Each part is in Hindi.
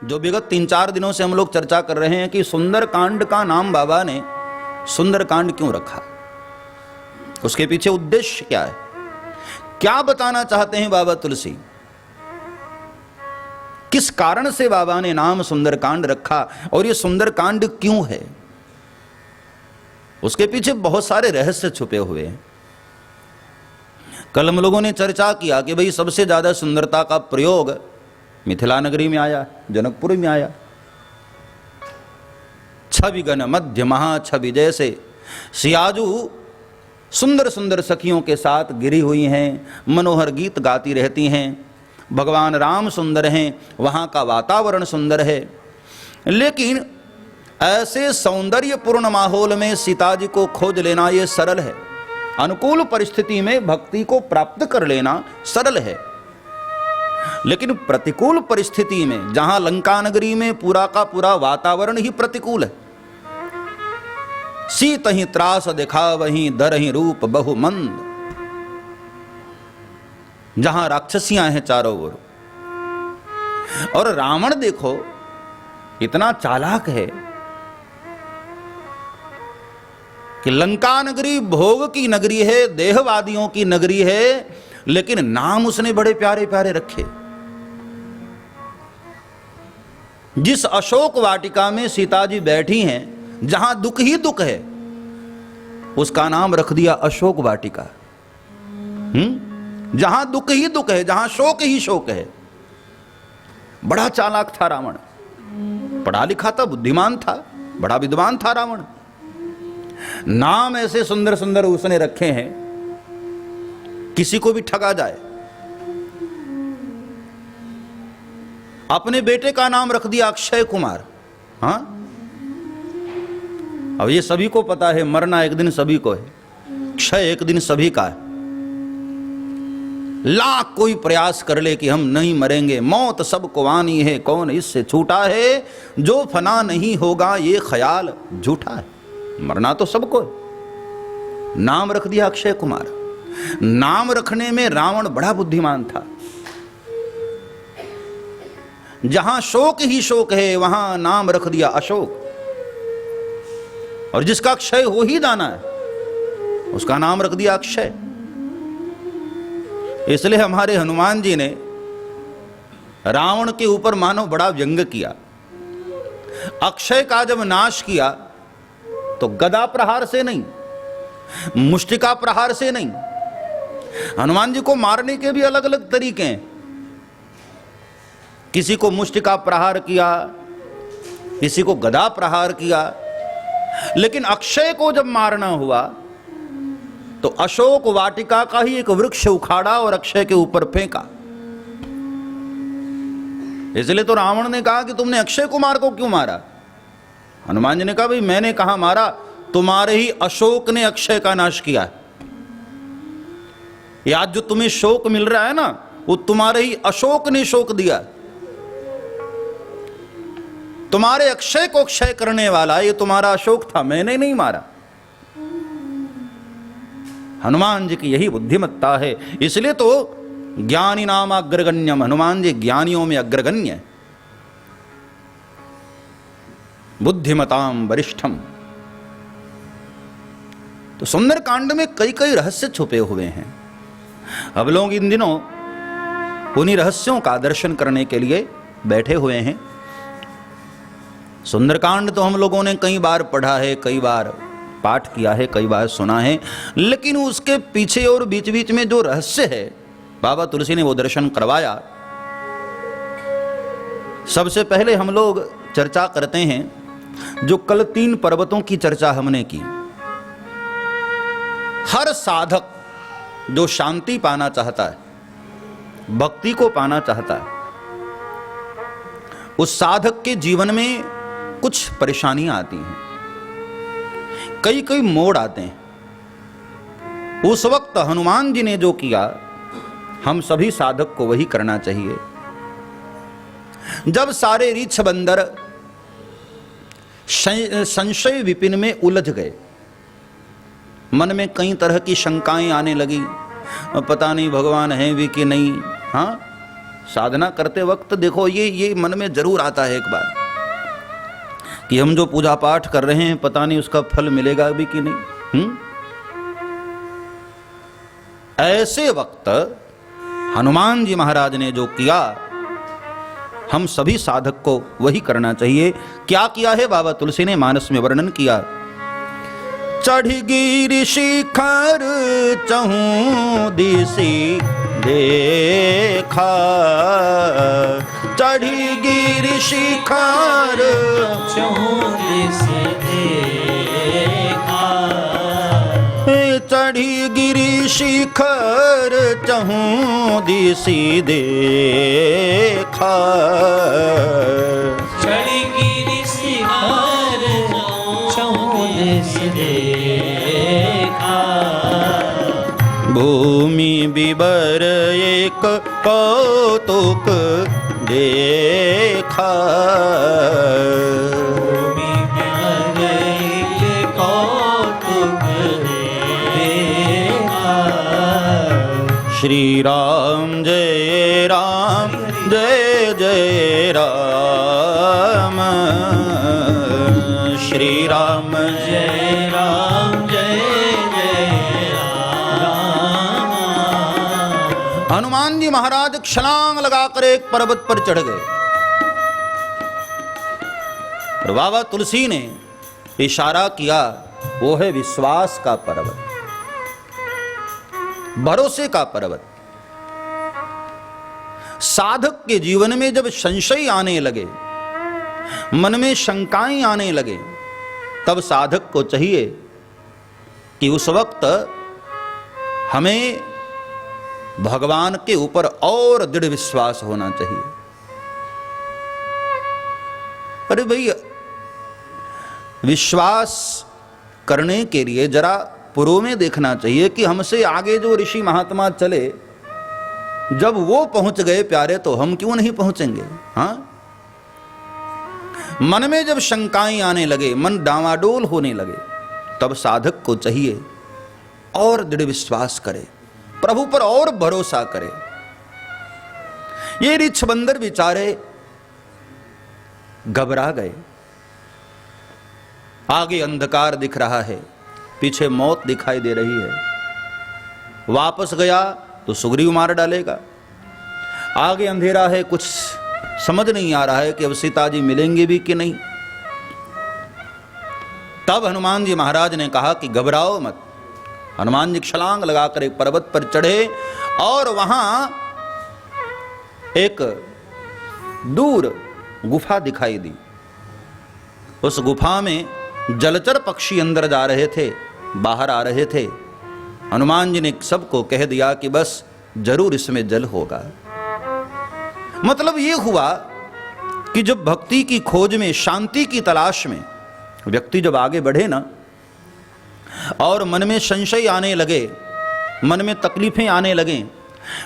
जो विगत 3-4 दिनों से हम लोग चर्चा कर रहे हैं कि सुंदरकांड का नाम बाबा ने सुंदरकांड क्यों रखा, उसके पीछे उद्देश्य क्या है, क्या बताना चाहते हैं बाबा तुलसी, किस कारण से बाबा ने नाम सुंदरकांड रखा और ये सुंदरकांड क्यों है, उसके पीछे बहुत सारे रहस्य छुपे हुए हैं। कल हम लोगों ने चर्चा किया कि भाई सबसे ज्यादा सुंदरता का प्रयोग मिथिला नगरी में आया, जनकपुर में आया। छवि गण मध्य महा छवि जैसे सियाजू सुंदर सुंदर सखियों के साथ गिरी हुई हैं, मनोहर गीत गाती रहती हैं। भगवान राम सुंदर हैं, वहाँ का वातावरण सुंदर है। लेकिन ऐसे सौंदर्यपूर्ण माहौल में सीता जी को खोज लेना ये सरल है, अनुकूल परिस्थिति में भक्ति को प्राप्त कर लेना सरल है। लेकिन प्रतिकूल परिस्थिति में, जहां लंका नगरी में पूरा का पूरा वातावरण ही प्रतिकूल है, सीत ही त्रास दिखा वहीं दर ही रूप बहुमंद, जहां राक्षसियां हैं चारों ओर, और रावण देखो इतना चालाक है कि लंका नगरी भोग की नगरी है, देहवादियों की नगरी है, लेकिन नाम उसने बड़े प्यारे प्यारे रखे। जिस अशोक वाटिका में सीता जी बैठी हैं, जहां दुख ही दुख है, उसका नाम रख दिया अशोक वाटिका। जहां दुख ही दुख है, जहां शोक ही शोक है। बड़ा चालाक था रावण, पढ़ा लिखा था, बुद्धिमान था, बड़ा विद्वान था रावण। नाम ऐसे सुंदर सुंदर उसने रखे हैं, किसी को भी ठगा जाए। अपने बेटे का नाम रख दिया अक्षय कुमार। हाँ, अब ये सभी को पता है, मरना एक दिन सभी को है, क्षय एक दिन सभी का है। लाख कोई प्रयास कर ले कि हम नहीं मरेंगे, मौत सबको आनी है, कौन इससे छूटा है, जो फना नहीं होगा ये ख्याल झूठा है। मरना तो सबको है। नाम रख दिया अक्षय कुमार। नाम रखने में रावण बड़ा बुद्धिमान था। जहां शोक ही शोक है, वहां नाम रख दिया अशोक, और जिसका क्षय हो ही जाना है उसका नाम रख दिया अक्षय। इसलिए हमारे हनुमान जी ने रावण के ऊपर मानो बड़ा व्यंग किया। अक्षय का जब नाश किया तो गदा प्रहार से नहीं, मुष्टिका प्रहार से नहीं। हनुमान जी को मारने के भी अलग अलग तरीके हैं। किसी को मुष्टिका प्रहार किया, किसी को गदा प्रहार किया, लेकिन अक्षय को जब मारना हुआ तो अशोक वाटिका का ही एक वृक्ष उखाड़ा और अक्षय के ऊपर फेंका। इसलिए तो रावण ने कहा कि तुमने अक्षय कुमार को क्यों मारा। हनुमान जी ने कहा, भाई मैंने कहा मारा, तुम्हारे ही अशोक ने अक्षय का नाश किया है। ये आज जो तुम्हें शोक मिल रहा है ना, वो तुम्हारे ही अशोक ने शोक दिया। तुम्हारे अक्षय को क्षय करने वाला ये तुम्हारा अशोक था, मैंने नहीं मारा। हनुमान जी की यही बुद्धिमत्ता है। इसलिए तो ज्ञानी नाम अग्रगण्यम, हनुमान जी ज्ञानियों में अग्रगण्य, बुद्धिमताम वरिष्ठम। तो सुंदरकांड में कई कई रहस्य छुपे हुए हैं। अब लोग इन दिनों उन्हीं रहस्यों का दर्शन करने के लिए बैठे हुए हैं। सुंदरकांड तो हम लोगों ने कई बार पढ़ा है, कई बार पाठ किया है, कई बार सुना है, लेकिन उसके पीछे और बीच बीच में जो रहस्य है, बाबा तुलसी ने वो दर्शन करवाया। सबसे पहले हम लोग चर्चा करते हैं, जो कल 3 पर्वतों की चर्चा हमने की। हर साधक जो शांति पाना चाहता है, भक्ति को पाना चाहता है, उस साधक के जीवन में कुछ परेशानियां आती हैं, कई कई मोड़ आते हैं। उस वक्त हनुमान जी ने जो किया, हम सभी साधक को वही करना चाहिए। जब सारे रीछ बंदर संशय विपिन में उलझ गए, मन में कई तरह की शंकाएं आने लगी, पता नहीं भगवान है भी कि नहीं, हाँ साधना करते वक्त देखो ये मन में जरूर आता है एक बार कि हम जो पूजा पाठ कर रहे हैं पता नहीं उसका फल मिलेगा भी कि नहीं। ऐसे वक्त हनुमान जी महाराज ने जो किया, हम सभी साधक को वही करना चाहिए। क्या किया है बाबा तुलसी ने मानस में वर्णन किया। चढ़ी गिरि शिखर चहूं दिसी देखा, चढ़ी गिरि शिखर चहूं दिसी देखा, चढ़ी गिरि शिखर चहूं दिसी देखा, चढ़ी गिरि शिखर चहूं दिसी देखा, भूमि विवर एक कौतुक देखा, भूमि विवर एक कौतुक देखा, श्री राम जय राम जय जय राम, श्री राम जय राम जय जय राम। हनुमान जी महाराज छलांग लगाकर एक पर्वत पर चढ़ गए और बाबा तुलसी ने इशारा किया, वो है विश्वास का पर्वत, भरोसे का पर्वत। साधक के जीवन में जब संशय आने लगे, मन में शंकाएं आने लगे, तब साधक को चाहिए कि उस वक्त हमें भगवान के ऊपर और दृढ़ विश्वास होना चाहिए। अरे भैया, विश्वास करने के लिए जरा पूर्व में देखना चाहिए कि हमसे आगे जो ऋषि महात्मा चले, जब वो पहुंच गए प्यारे, तो हम क्यों नहीं पहुंचेंगे? हाँ, मन में जब शंकाएं आने लगे, मन डावाडोल होने लगे, तब साधक को चाहिए और दृढ़ विश्वास करे, प्रभु पर और भरोसा करे। ये ऋक्षबंदर बेचारे घबरा गए। आगे अंधकार दिख रहा है, पीछे मौत दिखाई दे रही है। वापस गया तो सुग्रीव मार डालेगा। आगे अंधेरा है, कुछ समझ नहीं आ रहा है कि अब सीता जी मिलेंगे भी कि नहीं। तब हनुमान जी महाराज ने कहा कि घबराओ मत। हनुमान जी छलांग लगाकर एक पर्वत पर चढ़े और वहां एक दूर गुफा दिखाई दी। उस गुफा में जलचर पक्षी अंदर जा रहे थे, बाहर आ रहे थे। हनुमान जी ने सबको कह दिया कि बस जरूर इसमें जल होगा। मतलब ये हुआ कि जब भक्ति की खोज में, शांति की तलाश में व्यक्ति जब आगे बढ़े ना, और मन में संशय आने लगे, मन में तकलीफें आने लगे,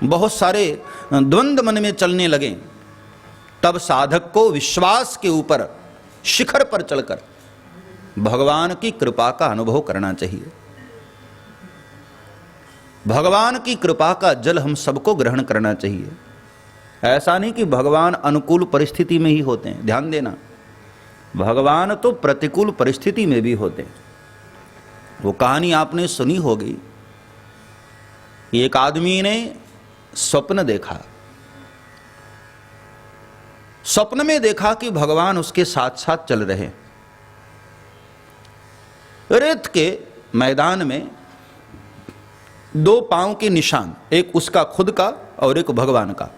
बहुत सारे द्वंद्व मन में चलने लगे, तब साधक को विश्वास के ऊपर शिखर पर चढ़कर भगवान की कृपा का अनुभव करना चाहिए। भगवान की कृपा का जल हम सबको ग्रहण करना चाहिए। ऐसा नहीं कि भगवान अनुकूल परिस्थिति में ही होते हैं, ध्यान देना, भगवान तो प्रतिकूल परिस्थिति में भी होते हैं। वो कहानी आपने सुनी होगी, एक आदमी ने स्वप्न देखा। स्वप्न में देखा कि भगवान उसके साथ साथ चल रहे हैं। रेत के मैदान में दो पांव के निशान, एक उसका खुद का और एक भगवान का।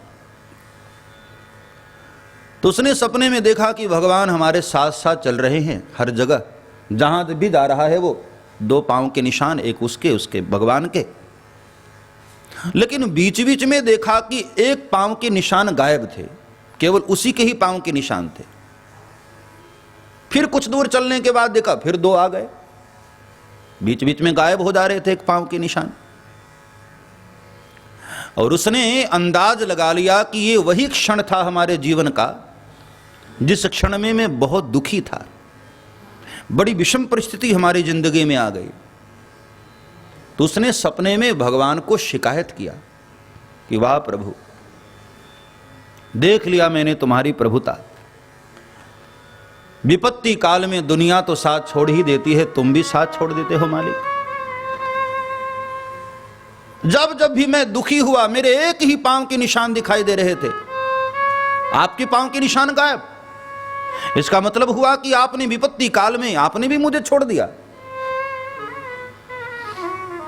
तो उसने सपने में देखा कि भगवान हमारे साथ साथ चल रहे हैं, हर जगह जहां भी जा रहा है वो दो पांव के निशान, एक उसके भगवान के। लेकिन बीच बीच में देखा कि एक पांव के निशान गायब थे, केवल उसी के ही पांव के निशान थे। फिर कुछ दूर चलने के बाद देखा फिर दो आ गए, बीच बीच में गायब हो जा रहे थे एक पांव के निशान। और उसने अंदाज लगा लिया कि ये वही क्षण था हमारे जीवन का जिस क्षण में मैं बहुत दुखी था, बड़ी विषम परिस्थिति हमारी जिंदगी में आ गई। तो उसने सपने में भगवान को शिकायत किया कि वाह प्रभु, देख लिया मैंने तुम्हारी प्रभुता। विपत्ति काल में दुनिया तो साथ छोड़ ही देती है, तुम भी साथ छोड़ देते हो मालिक। जब जब भी मैं दुखी हुआ, मेरे एक ही पांव के निशान दिखाई दे रहे थे, आपके पांव के निशान गायब। इसका मतलब हुआ कि आपने विपत्ति काल में आपने भी मुझे छोड़ दिया।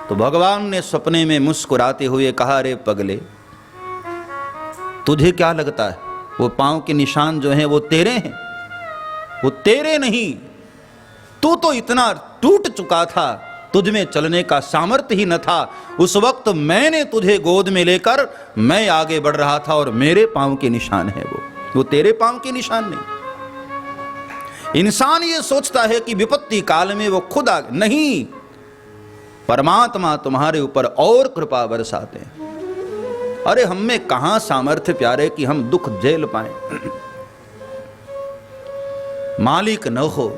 तो भगवान ने सपने में मुस्कुराते हुए कहा, रे पगले, तुझे क्या लगता है वो पांव के निशान जो हैं वो तेरे हैं? वो तेरे नहीं। तू तो इतना टूट चुका था, तुझ में चलने का सामर्थ्य ही न था। उस वक्त मैंने तुझे गोद में लेकर मैं आगे बढ़ रहा था और मेरे पांव के निशान है वो तेरे पांव के निशान नहीं। इंसान ये सोचता है कि विपत्ति काल में वो खुद आगे, नहीं, परमात्मा तुम्हारे ऊपर और कृपा बरसाते हैं। अरे हम में कहां सामर्थ्य प्यारे कि हम दुख झेल पाए। मालिक न हो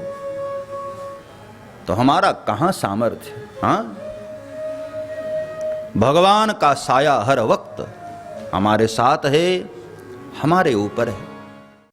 तो हमारा कहां सामर्थ्य। हाँ, भगवान का साया हर वक्त हमारे साथ है, हमारे ऊपर है।